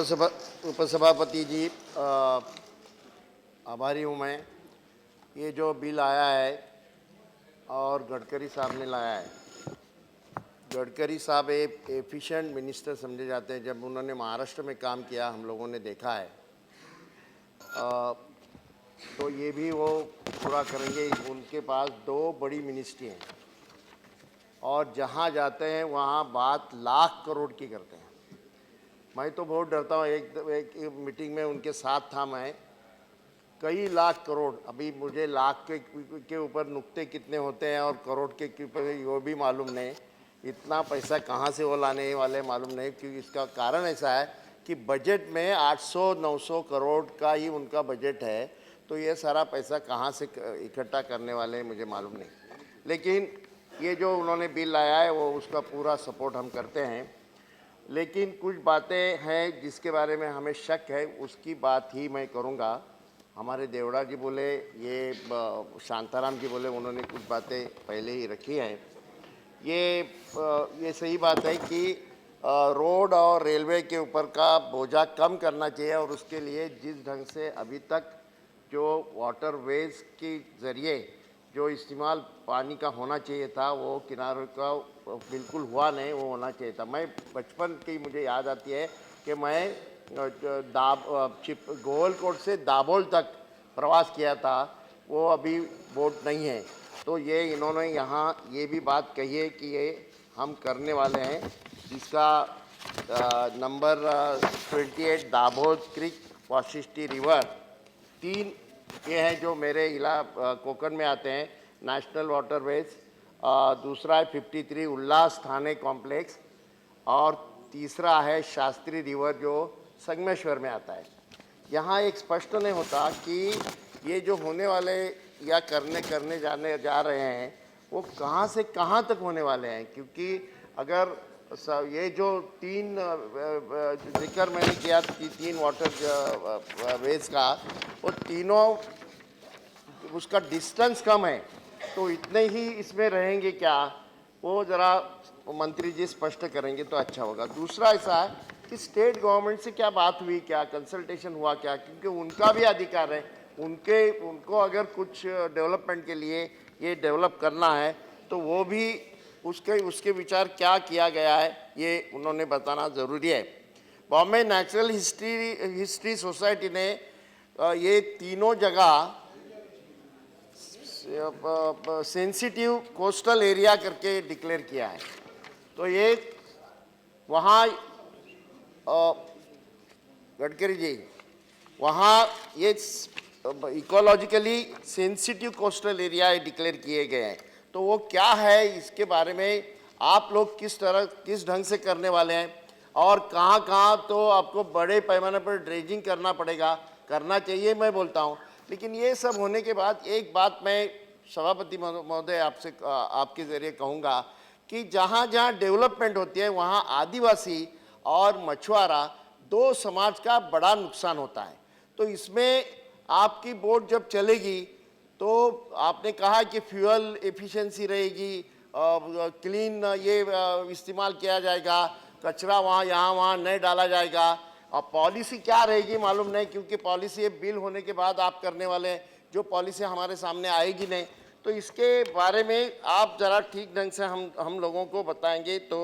उपसभापति जी, आभारी हूँ मैं। ये जो बिल आया है और गडकरी साहब ने लाया है, गडकरी साहब एक एफिशिएंट मिनिस्टर समझे जाते हैं। जब उन्होंने महाराष्ट्र में काम किया हम लोगों ने देखा है, तो ये भी वो पूरा करेंगे। उनके पास 2 बड़ी मिनिस्ट्री हैं और जहाँ जाते हैं वहाँ बात लाख करोड़ की करते हैं। मैं तो बहुत डरता हूँ। एक मीटिंग में उनके साथ था मैं, कई लाख करोड़। अभी मुझे लाख के ऊपर नुक्ते कितने होते हैं और करोड़ के ऊपर वो भी मालूम नहीं। इतना पैसा कहाँ से वो लाने वाले मालूम नहीं, क्योंकि इसका कारण ऐसा है कि बजट में 800-900 करोड़ का ही उनका बजट है। तो ये सारा पैसा कहाँ से इकट्ठा करने वाले हैं मुझे मालूम नहीं। लेकिन ये जो उन्होंने बिल लाया है वो उसका पूरा सपोर्ट हम करते हैं। लेकिन कुछ बातें हैं जिसके बारे में हमें शक है, उसकी बात ही मैं करूंगा। हमारे देवड़ा जी बोले, ये शांताराम जी बोले, उन्होंने कुछ बातें पहले ही रखी हैं। ये सही बात है कि रोड और रेलवे के ऊपर का बोझा कम करना चाहिए, और उसके लिए जिस ढंग से अभी तक जो वाटरवेज के ज़रिए जो इस्तेमाल पानी का होना चाहिए था, वो किनारों का बिल्कुल हुआ नहीं, वो होना चाहिए था। मैं बचपन की मुझे याद आती है कि मैं गोवलकोट से दाभोल तक प्रवास किया था, वो अभी बोट नहीं है। तो ये इन्होंने यहाँ ये भी बात कही है कि ये हम करने वाले हैं, जिसका नंबर 28 दाभोल क्रिक, वाशिष्ठी रिवर, 3 ये हैं जो मेरे कोकण में आते हैं, नेशनल वाटरवेज। दूसरा है 53 उल्लास थाने कॉम्प्लेक्स, और तीसरा है शास्त्री रिवर जो संगमेश्वर में आता है। यहाँ एक स्पष्ट नहीं होता कि ये जो होने वाले या करने जाने जा रहे हैं वो कहाँ से कहाँ तक होने वाले हैं, क्योंकि अगर ये जो 3 जिक्र मैंने किया, 3 वाटर वेज का, वो तीनों उसका डिस्टेंस कम है, तो इतने ही इसमें रहेंगे क्या, वो ज़रा मंत्री जी स्पष्ट करेंगे तो अच्छा होगा। दूसरा ऐसा है कि स्टेट गवर्नमेंट से क्या बात हुई, क्या कंसल्टेशन हुआ क्या, क्योंकि उनका भी अधिकार है। उनको अगर कुछ डेवलपमेंट के लिए ये डेवलप करना है तो वो भी उसके विचार क्या किया गया है ये उन्होंने बताना ज़रूरी है। बॉम्बे नेचुरल हिस्ट्री सोसाइटी ने ये तीनों जगह सेंसिटिव कोस्टल एरिया करके डिक्लेयर किया है। तो ये वहाँ गडकरी जी, वहाँ ये ecologically sensitive coastal area declare किए गए हैं। तो वो क्या है, इसके बारे में आप लोग किस ढंग से करने वाले हैं, और कहाँ कहाँ तो आपको बड़े पैमाने पर ड्रेजिंग करना चाहिए, मैं बोलता हूँ। लेकिन ये सब होने के बाद एक बात मैं सभापति महोदय आपसे आपके ज़रिए कहूँगा कि जहाँ जहाँ डेवलपमेंट होती है वहाँ आदिवासी और मछुआरा 2 समाज का बड़ा नुकसान होता है। तो इसमें आपकी बोट जब चलेगी तो आपने कहा कि फ्यूल एफिशिएंसी रहेगी, क्लीन ये इस्तेमाल किया जाएगा, कचरा वहाँ नहीं डाला जाएगा। और पॉलिसी क्या रहेगी मालूम नहीं, क्योंकि पॉलिसी ये बिल होने के बाद आप करने वाले हैं, जो पॉलिसी हमारे सामने आएगी नहीं। तो इसके बारे में आप ज़रा ठीक ढंग से हम लोगों को बताएंगे तो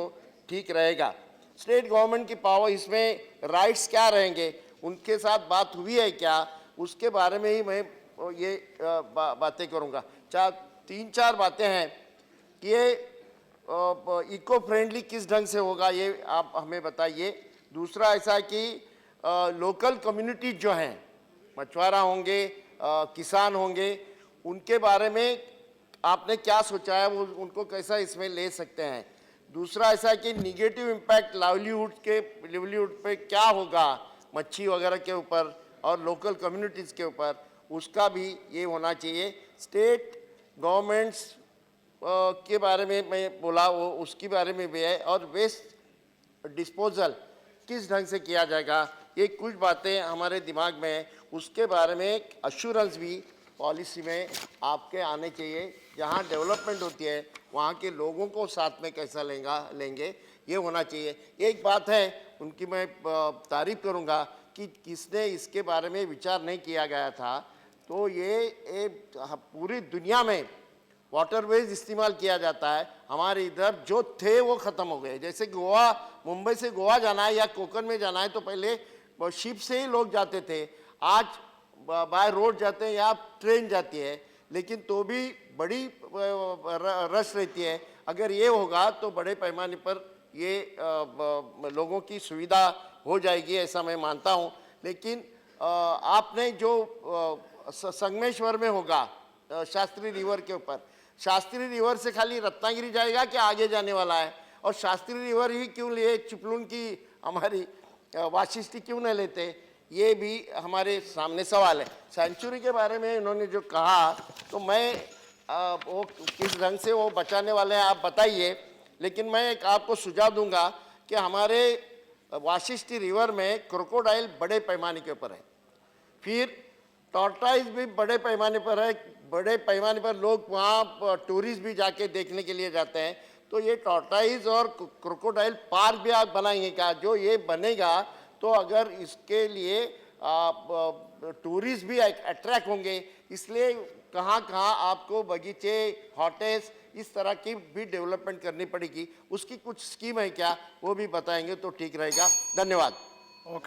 ठीक रहेगा। स्टेट गवर्नमेंट की पावर, इसमें राइट्स क्या रहेंगे, उनके साथ बात हुई है क्या, उसके बारे में ही मैं ये बातें करूँगा। 3-4 बातें हैं कि ये इको फ्रेंडली किस ढंग से होगा, ये आप हमें बताइए। दूसरा ऐसा है कि लोकल कम्युनिटीज जो हैं, मछुआरा होंगे, किसान होंगे, उनके बारे में आपने क्या सोचा है, वो उनको कैसा इसमें ले सकते हैं। दूसरा ऐसा है कि निगेटिव इम्पैक्ट लाइवलीहुड पे क्या होगा, मच्छी वगैरह के ऊपर और लोकल कम्युनिटीज़ के ऊपर, उसका भी ये होना चाहिए। स्टेट गवर्नमेंट्स के बारे में मैं बोला, वो उसके बारे में भी है। और वेस्ट डिस्पोजल किस ढंग से किया जाएगा, ये कुछ बातें हमारे दिमाग में है। उसके बारे में अश्योरेंस भी पॉलिसी में आपके आने चाहिए। जहाँ डेवलपमेंट होती है वहाँ के लोगों को साथ में कैसा लेंगे, ये होना चाहिए। एक बात है, उनकी मैं तारीफ करूंगा कि किसने इसके बारे में विचार नहीं किया गया था। तो ये पूरी दुनिया में वाटरवेज इस्तेमाल किया जाता है, हमारे इधर जो थे वो ख़त्म हो गए। जैसे गोवा, मुंबई से गोवा जाना है या कोकण में जाना है तो पहले शिप से ही लोग जाते थे, आज बाय रोड जाते हैं या ट्रेन जाती है, लेकिन तो भी बड़ी रश रहती है। अगर ये होगा तो बड़े पैमाने पर ये लोगों की सुविधा हो जाएगी, ऐसा मैं मानता हूँ। लेकिन आपने जो संगमेश्वर में होगा शास्त्री रिवर के ऊपर, शास्त्री रिवर से खाली रत्नागिरी जाएगा कि आगे जाने वाला है? और शास्त्री रिवर ही क्यों लिए, चिपलून की हमारी वाशिष्ठी क्यों नहीं लेते? ये भी हमारे सामने सवाल है। सेंचुरी के बारे में इन्होंने जो कहा तो मैं वो किस ढंग से वो बचाने वाले हैं आप बताइए, लेकिन मैं एक आपको सुझाव दूंगा कि हमारे वाशिष्ठी रिवर में क्रोकोडाइल बड़े पैमाने के ऊपर है, फिर टॉर्टाइज भी बड़े पैमाने पर है, बड़े पैमाने पर लोग वहाँ टूरिस्ट भी जाके देखने के लिए जाते हैं। तो ये टॉर्टाइज और क्रोकोडाइल पार्क भी आप बनाएंगे क्या? जो ये बनेगा तो अगर इसके लिए टूरिस्ट भी अट्रैक्ट होंगे, इसलिए कहाँ कहाँ आपको बगीचे, हॉटेल्स इस तरह की भी डेवलपमेंट करनी पड़ेगी। उसकी कुछ स्कीम है क्या, वो भी बताएंगे तो ठीक रहेगा। धन्यवाद।